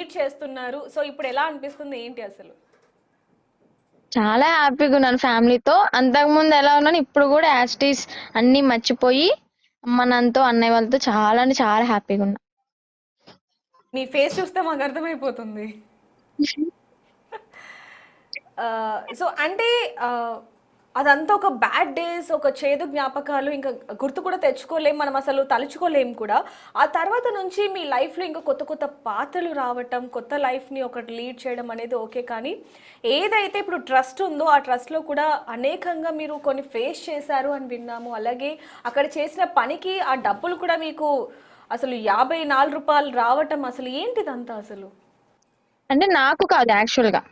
Lead చేస్తున్నారు. So ఇప్పుడు ఎలా అనిపిస్తుంది ఏంటి అసలు? చాలా హ్యాపీగా ఉన్నాను ఫ్యామిలీతో. అంతకుముందు ఎలా ఉన్నాను ఇప్పుడు కూడా యాజ్ ఇట్ ఈస్ అన్ని మర్చిపోయి అమ్మ నాన్నతో అన్నయ్య వాళ్ళతో చాలా అంటే చాలా హ్యాపీగా ఉన్నా. మీ ఫేస్ చూస్తే మాకు అర్థమైపోతుంది. సో అంటే అదంతా ఒక బ్యాడ్ డేస్, ఒక చేదు జ్ఞాపకాలు, ఇంకా గుర్తు కూడా తెచ్చుకోలేం మనం, అసలు తలుచుకోలేం కూడా. ఆ తర్వాత నుంచి మీ లైఫ్లో ఇంకా కొత్త కొత్త పాత్రలు రావటం, కొత్త లైఫ్ని ఒకటి లీడ్ చేయడం అనేది ఓకే. కానీ ఏదైతే ఇప్పుడు ట్రస్ట్ ఉందో ఆ ట్రస్ట్లో కూడా అనేకంగా మీరు కొన్ని ఫేస్ చేశారు అని విన్నాము. అలాగే అక్కడ చేసిన పనికి ఆ డబ్బులు కూడా మీకు అసలు రూ. 54 రావటం, అసలు ఏంటిదంతా అసలు? అంటే నాకు కాదు యాక్చువల్ గా.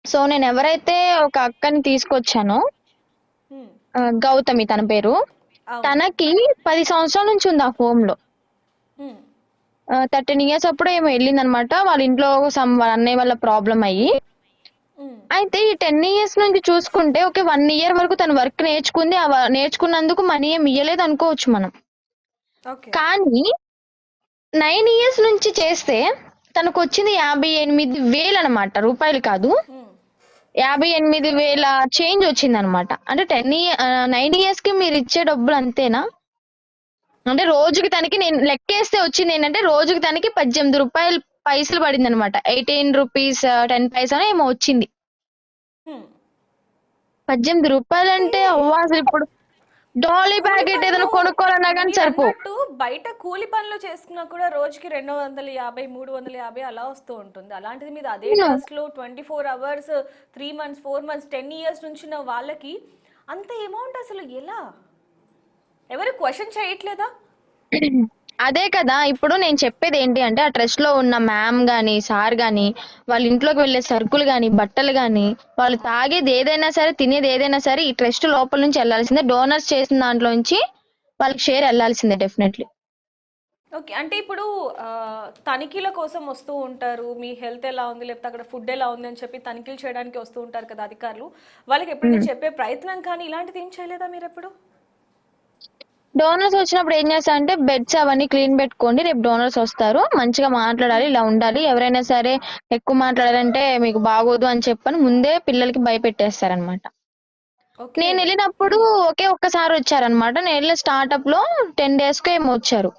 సో నేను ఎవరైతే ఒక అక్కని తీసుకొచ్చానో హ్మ్. గౌతమి తన పేరు, అవును. తనకి 10 సంవత్సరాల నుంచి ఉంది ఆ హోమ్ లో. హ్మ్. 13 ఇయర్స్ అప్పుడు ఏమో వెళ్ళిందనమాట. వాళ్ళ ఇంట్లో వాళ్ళ అన్నయ్య వల్ల ప్రాబ్లం అయ్యి. హ్మ్. అయితే ఈ 10 ఇయర్స్ నుంచి చూసుకుంటే ఓకే 1 ఇయర్ వరకు తన వర్క్ నేర్చుకుంది. నేర్చుకున్నందుకు మనీ ఏమి ఇయ్యలేదు అనుకోవచ్చు మనం. ఓకే. కానీ 9 ఇయర్స్ నుంచి చేస్తే తనకు వచ్చింది 58,000 అనమాట, రూపాయలు కాదు. హ్మ్. 58,000 చేంజ్ వచ్చింది అనమాట. అంటే 9 ఇయర్స్ కి మీరు ఇచ్చే డబ్బులు అంతేనా? అంటే రోజుకి తనకి నేను లెక్కేస్తే వచ్చింది ఏంటంటే రోజుకి తనకి 18 రూపాయలు పైసలు పడింది అనమాట. 18 రూపీస్ 10 పైసా ఏమో వచ్చింది. హ్మ్. 18 రూపాయలు అంటే అంటే అవ్వ అసలు ఇప్పుడు డాలీ కూలి ప్యాకెట్ పనులు ఏదైనా కొనుక్కోవాలన్నా కానీ సరిపోవు. మీరన్నట్టు బయట కూలి పనులు చేసుకున్నా కూడా రోజుకి 250, 350 అలా వస్తూ ఉంటుంది. అలాంటిది మీద అదే అవును. ట్రస్ట్లో 24 hours, 3 months, 4 months, 10 years నుంచి ఉన్న వాళ్ళకి అంత అమౌంట్ అసలు ఎలా? ఎవరు క్వశ్చన్ చేయట్లేదా? అదే కదా ఇప్పుడు నేను చెప్పేది ఏంటి అంటే ఆ ట్రస్ట్ లో ఉన్న మ్యామ్ గాని సార్ గాని వాళ్ళ ఇంట్లోకి వెళ్ళే సరుకులు గాని బట్టలు గాని వాళ్ళు తాగేది ఏదైనా సరే తినేది ఏదైనా సరే ఈ ట్రస్ట్ లోపల నుంచి వెళ్ళాల్సిందే. డోనర్స్ చేసిన దాంట్లో నుంచి వాళ్ళకి షేర్ వెళ్ళాల్సిందే డెఫినెట్లీ. ఓకే. అంటే ఇప్పుడు తనిఖీల కోసం వస్తూ ఉంటారు. మీ హెల్త్ ఎలా ఉంది? లేకపోతే అక్కడ ఫుడ్ ఎలా ఉంది అని చెప్పి తనిఖీలు చేయడానికి వస్తూ ఉంటారు కదా అధికారులు. వాళ్ళకి ఎప్పుడైనా చెప్పే ప్రయత్నం కానీ ఇలాంటిది ఏం చేయలేదా మీరెప్పుడు? డోనర్స్ వచ్చినప్పుడు ఏం చేస్తా అంటే బెడ్స్ అవన్నీ క్లీన్ పెట్టుకోండి, రేపు డోనర్స్ వస్తారు, మంచిగా మాట్లాడాలి, ఇలా ఉండాలి, ఎవరైనా సరే ఎక్కువ మాట్లాడారంటే మీకు బాగోదు అని చెప్పని ముందే పిల్లలకి భయపెట్టేస్తారనమాట. ఓకే. నేను వెళ్ళినప్పుడు ఒకే ఒక్కసారి వచ్చారనమాట. నేను వెళ్ళిన స్టార్ట్అప్ లో 10 days కి ఏమో వచ్చారు.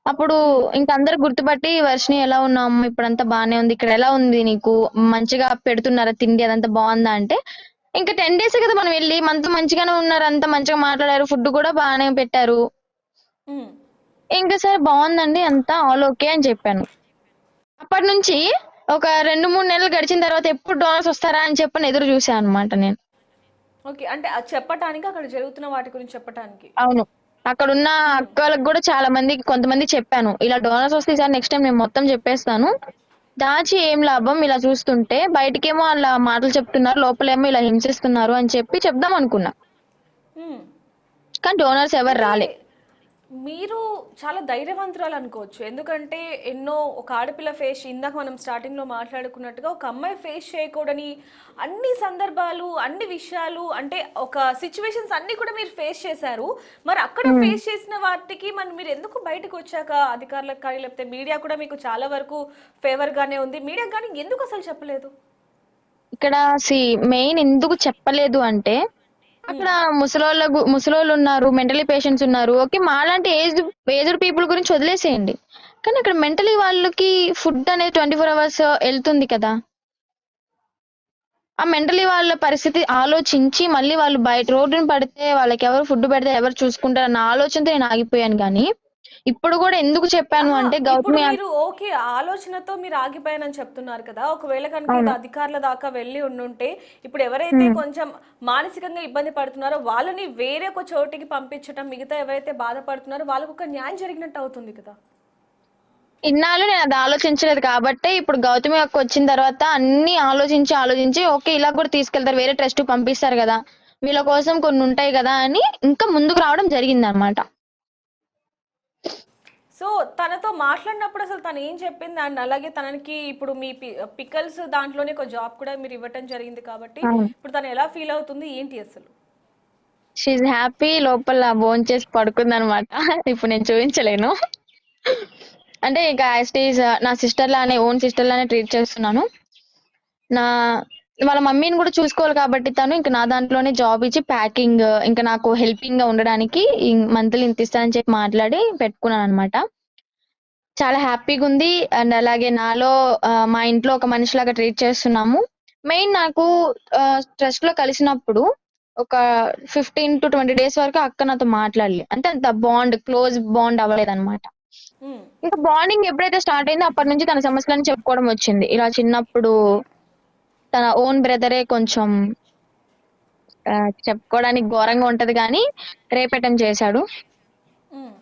అప్పుడు హ్మ్. ఇంక అందరు గుర్తుపట్టి వర్షిని ఎలా ఉన్నాము, ఇప్పుడంతా బానే ఉంది, ఇక్కడ ఎలా ఉంది నీకు, మంచిగా పెడుతున్నారా తిండి, అదంతా బాగుందా అంటే ఇంకా 10 days కదా మనం వెళ్ళి, మనతో మంచిగానే ఉన్నారు, అంతా మంచిగా మాట్లాడారు, ఫుడ్ కూడా బాగానే పెట్టారు. హ్మ్. ఇంకా సరే బాగుందండి అంతా ఆల్ ఓకే అని చెప్పాను. అప్పటి నుంచి ఒక 2-3 నెలలు గడిచిన తర్వాత ఎప్పుడు డోనర్స్ వస్తారా అని చెప్పని ఎదురు చూసాను అనమాట నేను. ఓకే. అంటే అది చెప్పటానికి, అక్కడ జరుగుతున్న వాటి గురించి చెప్పటానికి. అవును. అక్కడున్న హ్మ్. అక్కలకు కూడా చాలా మందికి కొంతమంది చెప్పాను. ఇలా డోనర్స్ వస్తే ఈసారి నెక్స్ట్ టైం నేను మొత్తం చెప్పేస్తాను. దాచి ఏం లాభం ఇలా చూస్తుంటే, బయటికేమో అలా మాటలు చెప్తున్నారు, లోపలేమో ఇలా హింసిస్తున్నారు అని చెప్పి చెప్దాం అనుకున్నా. హ్మ్. కానీ డోనర్స్ ఎవరు అంటే రాలే. మీరు చాలా ధైర్యవంతురాలు అనుకోవచ్చు. ఎందుకంటే ఎన్నో ఒక ఆడపిల్ల ఫేస్, ఇందాక మనం స్టార్టింగ్‌లో మాట్లాడుకున్నట్టుగా ఒక అమ్మాయి ఫేస్ చేయకూడని అన్ని సందర్భాలు, అన్ని విషయాలు, అంటే ఒక సిట్యుయేషన్స్ అన్నీ కూడా మీరు ఫేస్ చేశారు. మరి అక్కడ హ్మ్. ఫేస్ చేసిన వాటికి మరి మీరు ఎందుకు బయటకొచ్చాక అధికారులకు కానీ, లేకపోతే మీడియా కూడా మీకు చాలా వరకు ఫేవర్‌గానే ఉంది. మీడియాకి గాని ఎందుకు అసలు చెప్పలేదు? ఇక్కడ మెయిన్ ఎందుకు చెప్పలేదు అంటే అక్కడ హ్మ్. ముసలోళ్ళు ఉన్నారు, మెంటలీ పేషెంట్స్ ఉన్నారు. ఓకే మాలాంటి ఏజ్డ్ పీపుల్ గురించి వదిలేసేయండి. కానీ అక్కడ మెంటలీ వాళ్ళకి ఫుడ్ అనేది 24 అవర్స్ వెళ్తుంది కదా. ఆ మెంటలీ వాళ్ళ పరిస్థితి ఆలోచించి మళ్ళీ వాళ్ళు బయట రోడ్డున పడితే వాళ్ళకి ఎవరు ఫుడ్ పెడితే ఎవరు చూసుకుంటారు అన్న ఆలోచనతో నేను ఆగిపోయాను. కానీ ఇప్పుడు కూడా ఎందుకు చెప్పాను ఆహా! అంటే ఇప్పుడు గౌతమి మీరు ఓకే. ఆ ఆలోచనతో మీరు ఆగిపోయానని చెప్తున్నారు కదా! ఒకవేళ కనుక ఇది అవును. అధికారుల దాకా వెళ్లి ఉండుంటే, ఇప్పుడు ఎవరైతే హ్మ్. కొంచెం మానసికంగా ఇబ్బంది పడుతున్నారో వాళ్ళని వేరే ఒక చోటికి పంపించటం, మిగతా ఎవరైతే బాధపడుతున్నారో వాళ్ళకొక న్యాయం జరిగినట్టు అవుతుంది కదా! ఇన్నాళ్ళు నేను అది ఆలోచించలేదు కాబట్టే ఇప్పుడు గౌతమి అక్క వచ్చిన తర్వాత అన్ని ఆలోచించి ఓకే ఇలా కూడా తీసుకెళ్తారు, వేరే ట్రస్ట్ పంపిస్తారు కదా, వీళ్ళ కోసం కొన్ని ఉంటాయి కదా అని ఇంకా ముందుకు రావడం జరిగింది అనమాట. సో, తనతో మాట్లాడినప్పుడు అసలు తను ఏం చెప్పింది? అండ్ అలాగే తనకి ఇప్పుడు మీ పికల్స్ దాంట్లోనే ఒక జాబ్ కూడా మీరు ఇవ్వటం జరిగింది కాబట్టి, అవును. ఇప్పుడు తను ఎలా ఫీల్ అవుతుంది? ఏంటి అసలు? షీఈ్ హ్యాపీ, లోపల భోంచేసి పడుకుంది అనమాట. ఇప్పుడు నేను చూపించలేను. అంటే ఇక యాజ్ నా సిస్టర్ లానే ఓన్ సిస్టర్ లానే ట్రీట్ చేస్తున్నాను. నా వాళ్ళ మమ్మీని కూడా చూసుకోవాలి కాబట్టి తను ఇంకా నా దాంట్లోనే జాబ్ ఇచ్చి ప్యాకింగ్ ఇంకా నాకు హెల్పింగ్ గా ఉండడానికి మంత్లీ ఇంత ఇస్తానని చెప్పి మాట్లాడి పెట్టుకున్నాను అనమాట. చాలా హ్యాపీగా ఉంది. అండ్ అలాగే నాలో మా ఇంట్లో ఒక మనిషిలాగా ట్రీట్ చేస్తున్నాము. మెయిన్ నాకు ట్రస్ట్ లో కలిసినప్పుడు ఒక 15 to 20 డేస్ వరకు అక్క నాతో మాట్లాడలే. అంటే అంత క్లోజ్ బాండ్ అవ్వలేదన్నమాట. మ్మ్. ఇంకా బాండింగ్ ఎప్పుడైతే స్టార్ట్ అయిందో అప్పటి నుంచి తన సమస్యలను చెప్పుకోవడం వచ్చింది. ఇలా చిన్నప్పుడు తన ఓన్ బ్రదరే కొంచెం ఆ, చెప్పుకోవడానికి ఘోరంగా ఉంటది కానీ రేపెటం చేశాడు.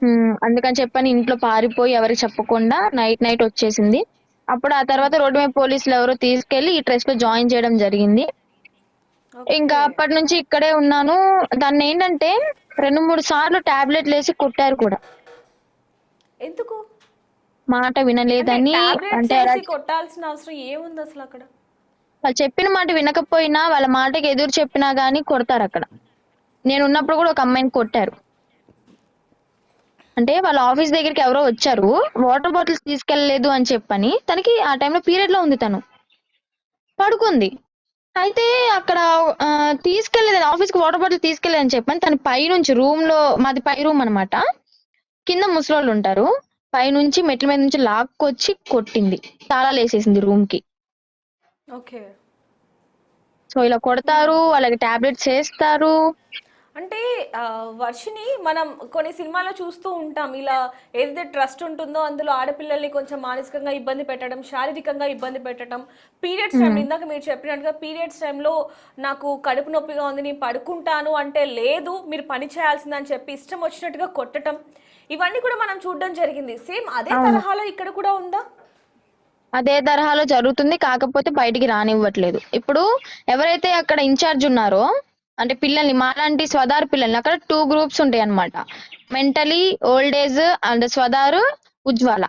మ్మ్. అందుకని చెప్పని ఇంట్లో పారిపోయి ఎవరికి చెప్పకుండా నైట్ నైట్ వచ్చేసింది. అప్పుడు ఆ తర్వాత రోడ్డు మీద పోలీసులు ఎవరో తీసుకెళ్లి ఈ ట్రస్ట్ లో జాయిన్ చేయడం జరిగింది. ఇంకా ఓకే. అప్పటి నుంచి ఇక్కడే ఉన్నాను. దాన్ని ఏంటంటే 2-3 సార్లు టాబ్లెట్లు వేసి కొట్టారు కూడా. ఎందుకు? మాట అంటే వినలేదని. టాబ్లెట్స్ అంటే అలా వేసి కొట్టాల్సిన అవసరం ఏముంది అసలు అక్కడ? వాళ్ళు చెప్పిన మాట వినకపోయినా వాళ్ళ మాటకి ఎదురు చెప్పినా గానీ కొడతారు అక్కడ. నేను ఉన్నప్పుడు కూడా ఒక అమ్మాయిని కొట్టారు. అంటే వాళ్ళ ఆఫీస్ దగ్గరికి ఎవరో వచ్చారు, వాటర్ బాటిల్స్ తీసుకెళ్లలేదు అని చెప్పని. తనకి ఆ టైంలో పీరియడ్ లో ఉంది, తను పడుకుంది. అయితే అక్కడ తీసుకెళ్లేదు, ఆఫీస్ కి వాటర్ బాటిల్ తీసుకెళ్లేదని చెప్పని తన పై నుంచి రూమ్ లో, మాది పై రూమ్ అనమాట, కింద ముసలోళ్ళు ఉంటారు, పైనుంచి మెట్ల మీద నుంచి లాక్కొచ్చి కొట్టింది, తాళాలు వేసేసింది రూమ్ కి. ఓకే. సో ఇలా కొడతారు, వాళ్ళకి టాబ్లెట్స్ వేస్తారు. అంటే వర్షిని మనం కొన్ని సినిమాల్లో చూస్తూ ఉంటాం, ఇలా ఏదైతే ట్రస్ట్ ఉంటుందో అందులో ఆడపిల్లల్ని కొంచెం మానసికంగా ఇబ్బంది పెట్టడం, శారీరకంగా ఇబ్బంది పెట్టడం, పీరియడ్స్ టైంలో ఇందాక మీరు చెప్పినట్టుగా పీరియడ్స్ టైంలో నాకు కడుపు నొప్పిగా ఉంది నేను పడుకుంటాను అంటే లేదు మీరు పని చేయాల్సిందని చెప్పి ఇష్టం వచ్చినట్టుగా కొట్టడం, ఇవన్నీ కూడా మనం చూడడం జరిగింది. సేమ్ అదే అవును, తరహాలో ఇక్కడ కూడా ఉందా? అదే తరహాలో జరుగుతుంది, కాకపోతే బయటికి రానివ్వట్లేదు. ఇప్పుడు ఎవరైతే అక్కడ ఇన్ఛార్జ్ ఉన్నారో, అంటే పిల్లల్ని, మాలాంటి స్వదార్ పిల్లల్ని, అక్కడ 2 గ్రూప్స్ ఉంటాయి అన్నమాట. Mentally old age and Swadhar, Ujjwala.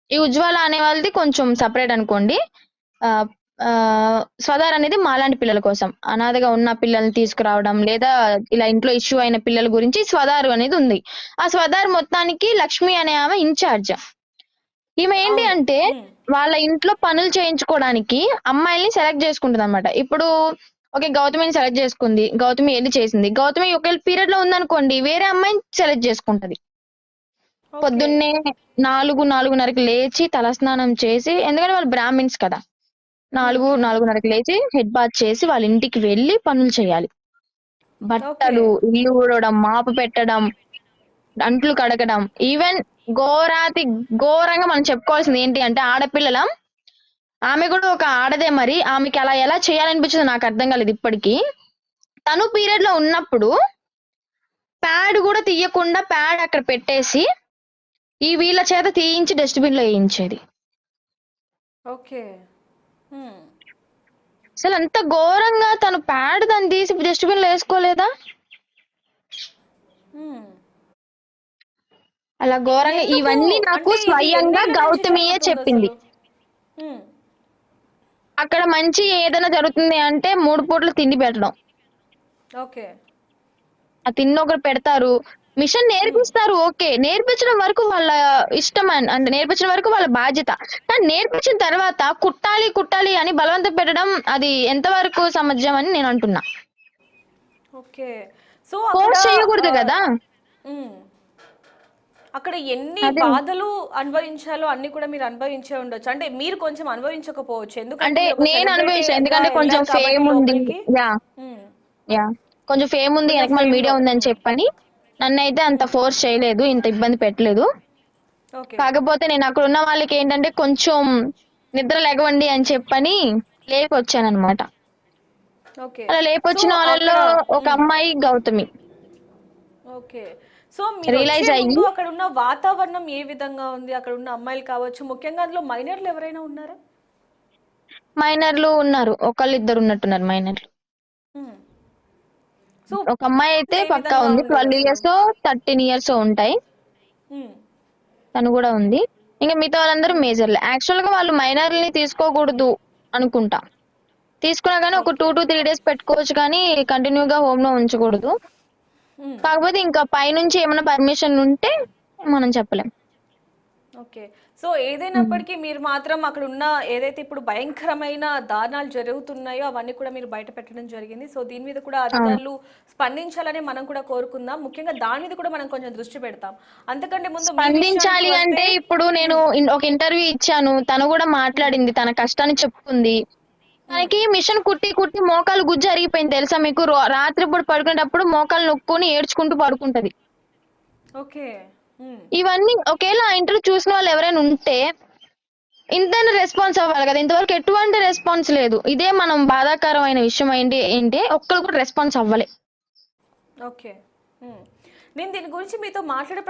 ఈ ఉజ్వాల అనే వాళ్ళది కొంచెం సపరేట్ అనుకోండి. ఆ, ఆ, స్వదార్ అనేది మాలాంటి పిల్లల కోసం, అనాథగా ఉన్న పిల్లల్ని తీసుకురావడం, లేదా ఇలా ఇంట్లో ఇష్యూ అయిన పిల్లల గురించి స్వదారు అనేది ఉంది. ఆ స్వదార్ మొత్తానికి లక్ష్మి అనే ఆమె ఇన్ఛార్జ్. ఈమె ఏంటి అవును. అంటే ఉమ్. వాళ్ళ ఇంట్లో పనులు చేయించుకోవడానికి అమ్మాయిల్ని సెలెక్ట్ చేసుకుంటది అనమాట. ఇప్పుడు ఓకే, గౌతమిని సెలెక్ట్ చేసుకుంది, గౌతమి వెళ్ళి చేసింది. గౌతమి ఒకవేళ పీరియడ్ లో ఉందనుకోండి, వేరే అమ్మాయిని సెలెక్ట్ చేసుకుంటది. ఓకే. పొద్దున్నే 4-4:30కి లేచి తలస్నానం చేసి, ఎందుకంటే వాళ్ళు బ్రాహ్మిన్స్ కదా, ఉమ్, ఉమ్. 4-4:30కి లేచి హెడ్ బాత్ చేసి వాళ్ళ ఇంటికి వెళ్ళి పనులు చేయాలి. ఓకే. బట్టలు, ఇల్లు ఊడవడం, మాపు పెట్టడం, అంట్లు కడగడం, ఈవెన్ ఘోరాతి ఘోరంగా మనం చెప్పుకోవాల్సింది ఏంటి అంటే ఆడపిల్లలం, ఆమె కూడా ఒక ఆడదే, మరి ఆమెకి అలా ఎలా చేయాలనిపించిందో నాకు అర్థం కాలేదు ఇప్పటికి. తను పీరియడ్ లో ఉన్నప్పుడు ప్యాడ్ కూడా తీయకుండా ప్యాడ్ అక్కడ పెట్టేసి ఈ వీళ్ళ చేత తీయించి డస్ట్బిన్ లో వేయించేది. ఓకే. ఉమ్. అసలు అంత ఘోరంగా తను ప్యాడ్ దాన్ని తీసి డస్ట్బిన్ లో వేసుకోలేదా? ఉమ్. అలా ఘోరంగా ఎందుకు ఇవన్నీ నాకు అంటే ఇది స్వయంగా ఎన్నేళ్ల నుంచి గౌతమియే జరుగుతుంది చెప్పింది. అసలు? ఉమ్. అక్కడ మంచి ఏదైనా జరుగుతుంది అంటే 3 పూటలు తిండి పెట్టడం. ఓకే. ఆ తిండి ఒకరు పెడతారు, మిషన్ ఉమ్. నేర్పిస్తారు, ఓకే, నేర్పించడం వరకు వాళ్ళ ఇష్టం, అంటే నేర్పించడం వరకు వాళ్ళ బాధ్యత. కానీ నేర్పించిన తర్వాత కుట్టాలి కుట్టాలి అని బలవంతం పెట్టడం, అది ఎంతవరకు సమంజసం అని నేను అంటున్నా. ఓకే. సో అక్కడ ఫోర్స్ ఆ, చేయకూడదు కదా. ఉమ్, అక్కడ ఎన్ని అదే, బాధలు అనుభవించాలో అన్ని కూడా మీరు అనుభవించే ఉండొచ్చు. అంటే మీరు కొంచెం అనుభవించకపోవచ్చు, ఎందుకంటే అంటే మీరు ఒక నేను సెలబ్రిటీ అనుభవించాను, గా ఎందుకంటే కొంచెం వెళ్ళారు కాబట్టి ఫేమ్ ఉంది. లోపలికి. యా, ఉమ్. యా, కొంచెం ఫేమ్ ఉంది, కొంచెం వెనక మన ఫేమ్ మీడియా లో. ఉందని ఉమ్. చెప్పని నన్నైతే అంత ఉమ్. ఫోర్స్ చేయలేదు, ఇంత ఇబ్బంది పెట్టలేదు. ఓకే. కాకపోతే నేను అక్కడ ఉన్న వాళ్ళకి ఏంటంటే కొంచెం నిద్ర లేగవండి అని చెప్పని లేపి వచ్చానన్నమాట. ఓకే. అలా సో లేపొచ్చిన అక్కడ వాళ్ళలో ఒక ఉమ్. అమ్మాయి గౌతమి. ఓకే. సో మీరు వచ్చే రియలైజ్ అయ్యి, ముందు అక్కడ ఉన్న వాతావరణం ఏ విధంగా ఉంది? అక్కడ ఉన్న అమ్మాయిలు కావచ్చు, ముఖ్యంగా అందులో మైనర్లు ఎవరైనా ఉన్నారా? మైనర్లు ఉన్నారు, ఒకళ్ళిద్దరు ఉన్నట్టున్నారు మైనర్లు. ఉమ్. సో ఒక అమ్మాయి అయితే ఏ పక్కా విధంగా ఉంది, ఉండేది 12 అసలు? ఇయర్స్ 13 ఇయర్స్ ఉంటాయి, ఉమ్. తను కూడా ఉంది. ఇంకా మిగతా వాళ్ళందరూ ఉమ్. మేజర్లే. యాక్చువల్ గా వాళ్ళు మైనర్ని తీసుకోకూడదు అనుకుంటా, తీసుకున్నా కానీ ఒక ఓకే. 2 to 3 days పెట్టుకోవచ్చు, కానీ కంటిన్యూగా హోమ్ లో ఉంచకూడదు. ఉమ్. కాకపోతే ఇంకా పైనుంచి ఏమైనా పర్మిషన్ ఉంటే మనం చెప్పలేం. ఓకే. సో సో ఏదైనప్పటికీ మీరు మాత్రం అక్కడ ఉన్న ఏదైతే ఇప్పుడు భయంకరమైన దారుణాలు జరుగుతున్నాయో అవన్నీ కూడా మీరు బయట పెట్టడం జరిగింది. సో దీని మీద కూడా అధికారులు స్పందించాలని మనం కూడా కోరుకుందాం. ముఖ్యంగా దాని మీద కూడా మనం కొంచెం దృష్టి పెడతాం. అంతకంటే ముందు మీ స్పందించాలి విషయానికి అంటే వస్తే ఇప్పుడు నేను ఒక ఇంటర్వ్యూ ఇచ్చాను, తను కూడా మాట్లాడింది, తన కష్టాన్ని చెప్పుకుంది. తనకి మిషన్ కుట్టి కుట్టి మోకాలు గుజ్జు అరిగిపోయింది తెలుసా మీకు? రాత్రిపూట పడుకునేటప్పుడు మోకాలు నొక్కుని ఏడ్చుకుంటూ పడుకుంటది. ఓకే. ఇవన్నీ ఒకవేళ ఆ ఇంటర్వ్యూ చూసిన వాళ్ళు ఎవరైనా ఉంటే ఇంతైనా రెస్పాన్స్ అవ్వాలి కదా. ఇంతవరకు ఎటువంటి రెస్పాన్స్ లేదు. ఇదే మనం బాధాకరమైన విషయం ఏంటి ఒక్కరు కూడా రెస్పాన్స్ అవ్వలే. ఓకే. నేను దీని గురించి మీతో మాట్లాడే